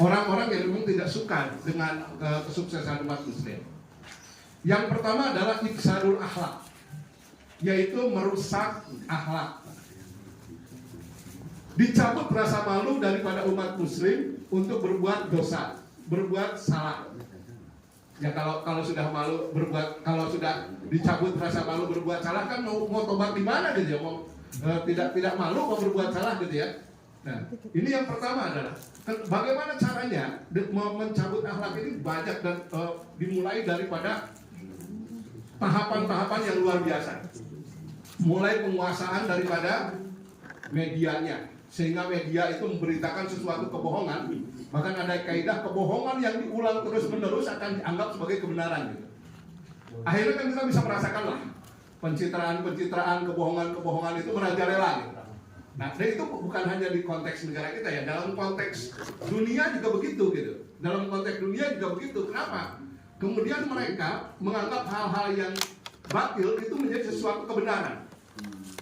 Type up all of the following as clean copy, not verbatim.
orang-orang yang memang tidak suka dengan kesuksesan umat Muslim. Yang pertama adalah ifsadul akhlak, yaitu merusak akhlak. Dicabut rasa malu daripada umat Muslim untuk berbuat dosa, berbuat salah. Ya kalau sudah malu berbuat, kalau sudah dicabut rasa malu berbuat salah, kan mau tobat di mana gitu ya? Mau tidak malu mau berbuat salah gitu ya. Nah, ini yang pertama adalah bagaimana caranya mencabut akhlak ini banyak dan dimulai daripada tahapan-tahapan yang luar biasa. Mulai penguasaan daripada medianya, sehingga media itu memberitakan sesuatu kebohongan. Bahkan ada kaidah kebohongan yang diulang terus-menerus akan dianggap sebagai kebenaran gitu. Akhirnya kan kita bisa merasakan lah pencitraan, kebohongan itu merajalela gitu. Nah, dan itu bukan hanya di konteks negara kita ya, dalam konteks dunia juga begitu gitu. Dalam konteks dunia juga begitu. Kenapa? Kemudian mereka menganggap hal-hal yang batil itu menjadi sesuatu kebenaran.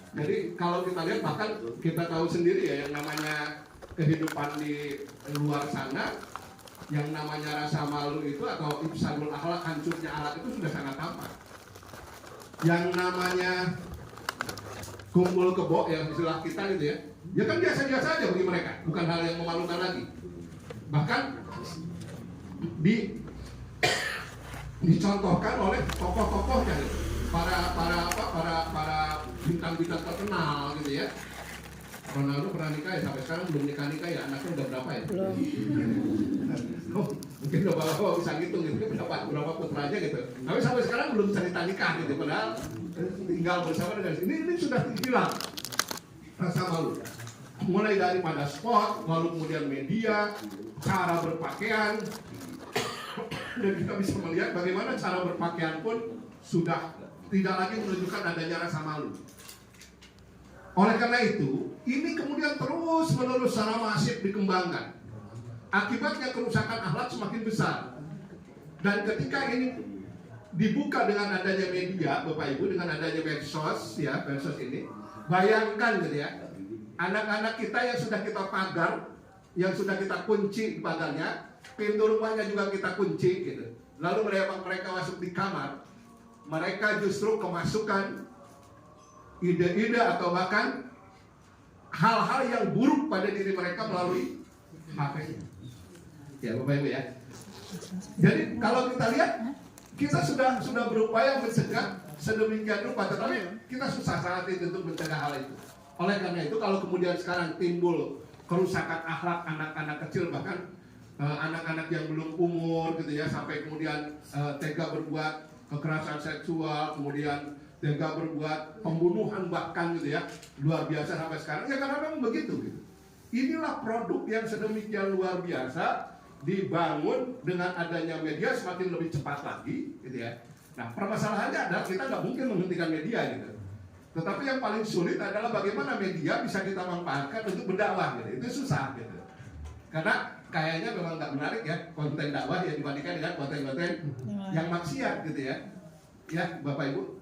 Jadi kalau kita lihat, bahkan kita tahu sendiri ya, yang namanya kehidupan di luar sana, yang namanya rasa malu itu atau ifsadul akhlak, hancurnya akhlak itu sudah sangat tampak. Yang namanya kumpul kebo yang istilah kita gitu ya kan biasa-biasa aja bagi mereka, bukan hal yang memalukan lagi. Bahkan dicontohkan oleh tokoh-tokohnya gitu. Para bintang-bintang terkenal gitu ya. Ronaldo pernah nikah ya, sampai sekarang belum nikah ya, anaknya udah berapa ya? Belum. Mungkin bapak bisa ngitung gitu, berapa putranya gitu. Tapi sampai sekarang belum cerita nikah gitu, padahal tinggal bersama dengan ini sudah hilang rasa malu. Mulai daripada sport, lalu kemudian media, cara berpakaian, dan kita bisa melihat bagaimana cara berpakaian pun sudah tidak lagi menunjukkan adanya rasa malu. Oleh karena itu, ini kemudian terus-menerus secara masif dikembangkan. Akibatnya kerusakan akhlak semakin besar. Dan ketika ini dibuka dengan adanya media, Bapak Ibu, dengan adanya medsos ya, medsos ini, bayangkan gitu ya, anak-anak kita yang sudah kita pagar, yang sudah kita kunci pagarnya, pintu rumahnya juga kita kunci gitu. Lalu mereka masuk di kamar, mereka justru kemasukan ide-ide atau bahkan hal-hal yang buruk pada diri mereka melalui HP. Ya Bapak Ibu ya. Jadi kalau kita lihat, kita sudah berupaya mencegah sedemikian rupa, tetapi kita susah saat itu untuk mencegah hal itu. Oleh karena itu, kalau kemudian sekarang timbul kerusakan akhlak anak-anak kecil, bahkan anak-anak yang belum umur gitu ya, sampai kemudian tega berbuat kekerasan seksual, kemudian tega berbuat pembunuhan bahkan gitu ya, luar biasa sampai sekarang ya, karena memang begitu gitu. Inilah produk yang sedemikian luar biasa dibangun dengan adanya media semakin lebih cepat lagi gitu ya. Nah, permasalahannya adalah kita nggak mungkin menghentikan media gitu. Tetapi yang paling sulit adalah bagaimana media bisa kita manfaatkan untuk berdakwah gitu. Itu susah gitu. Karena kayaknya memang nggak menarik ya konten dakwah ya dibandingkan dengan konten-konten yang maksiat gitu ya. Ya Bapak Ibu,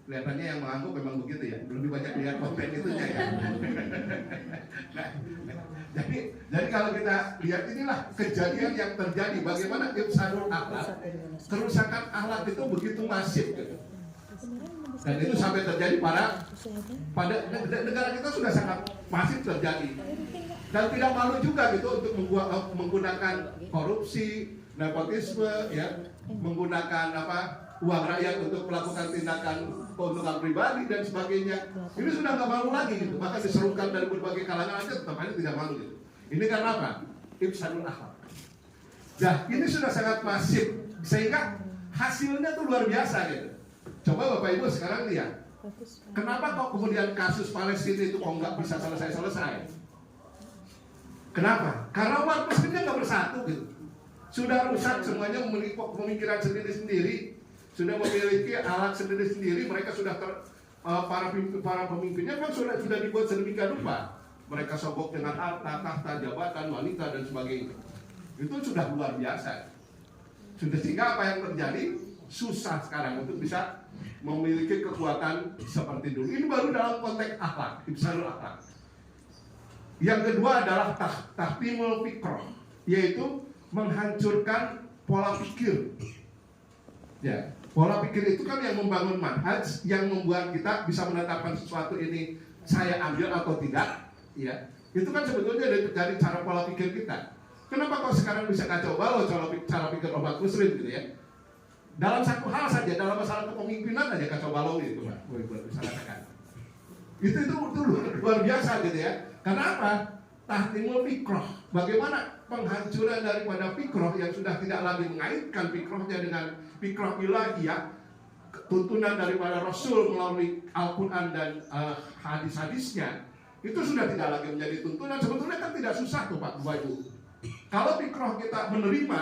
kelihatannya yang mengangguk memang begitu ya, lebih banyak lihat konten itunya ya. Nah, jadi kalau kita lihat, inilah kejadian yang terjadi, bagaimana ifsadul akhlak, kerusakan akhlak itu begitu masif gitu. Dan itu sampai terjadi pada negara kita sudah sangat masif terjadi. Dan tidak malu juga gitu untuk menggunakan korupsi, nepotisme ya, menggunakan uang rakyat untuk melakukan tindakan keuntungan pribadi dan sebagainya. Ini sudah nggak malu lagi gitu. Bahkan diserukan dari berbagai kalangan aja tetap aja tidak malu gitu. Ini karena apa? Ifsadul akhlak. Nah, ini sudah sangat masif sehingga hasilnya tuh luar biasa gitu. Coba Bapak Ibu sekarang lihat, kenapa kok kemudian kasus Palestina itu kok nggak bisa selesai? Kenapa? Karena umat Muslimnya nggak bersatu gitu. Sudah rusak semuanya, memiliki pemikiran sendiri-sendiri, sudah memiliki alat sendiri-sendiri. Mereka sudah para pemimpinnya kan sudah dibuat sedemikian rupa. Mereka sogok dengan harta, tahta, jabatan, wanita dan sebagainya. Itu sudah luar biasa. Sudah, sehingga apa yang terjadi susah sekarang untuk bisa memiliki kekuatan seperti dulu. Ini baru dalam konteks akhlak, ifsadul akhlak. Yang kedua adalah tahtimul fikroh, yaitu menghancurkan pola pikir. Ya, pola pikir itu kan yang membangun manhaj, yang membuat kita bisa menetapkan sesuatu ini saya ambil atau tidak. Ya, itu kan sebetulnya dari cara pola pikir kita. Kenapa kok sekarang bisa kacau balau cara pikir umat muslim gitu ya? Dalam satu hal saja, dalam masalah kepemimpinan aja kacau balau gitu, Pak. Bisa katakan. Itu luar biasa gitu ya. Karena apa? Tahtimul fikroh. Bagaimana penghancuran daripada fikroh yang sudah tidak lagi mengaitkan fikrohnya dengan fikroh ilahiyah, tuntunan daripada Rasul melalui Al-Quran dan hadis-hadisnya, itu sudah tidak lagi menjadi tuntunan. Sebetulnya kan tidak susah tuh Pak, Bapak Ibu. Kalau fikroh kita menerima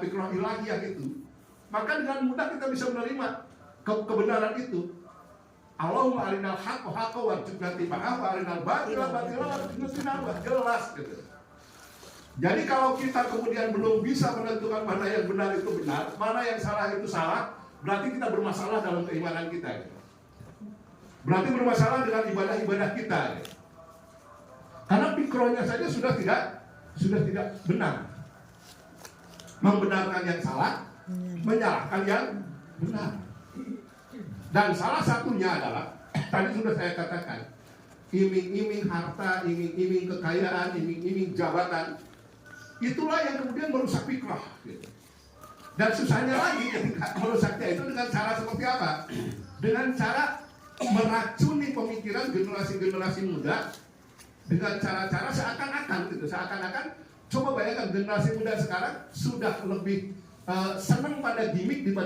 fikroh ilahiyah itu, maka dengan mudah kita bisa menerima kebenaran itu. Allahumma arinal haqqa haqqa warzuqna ittiba'ahu wa arinal batila batila warzuqna ijtinabah. Jelas gitu. Jadi kalau kita kemudian belum bisa menentukan mana yang benar itu benar, mana yang salah itu salah, berarti kita bermasalah dalam keimanan kita gitu. Berarti bermasalah dengan ibadah-ibadah kita gitu. Karena pikrohnya saja sudah tidak benar. Membenarkan yang salah, menyalahkan yang benar. Dan salah satunya adalah tadi sudah saya katakan, iming-iming harta, iming-iming kekayaan, iming-iming jabatan, itulah yang kemudian merusak fikrah. Gitu. Dan susahnya lagi ketika merusaknya itu dengan cara seperti apa? Dengan cara meracuni pemikiran generasi-generasi muda dengan cara-cara seakan-akan gitu, coba bayangkan generasi muda sekarang sudah lebih senang pada gimmick dibanding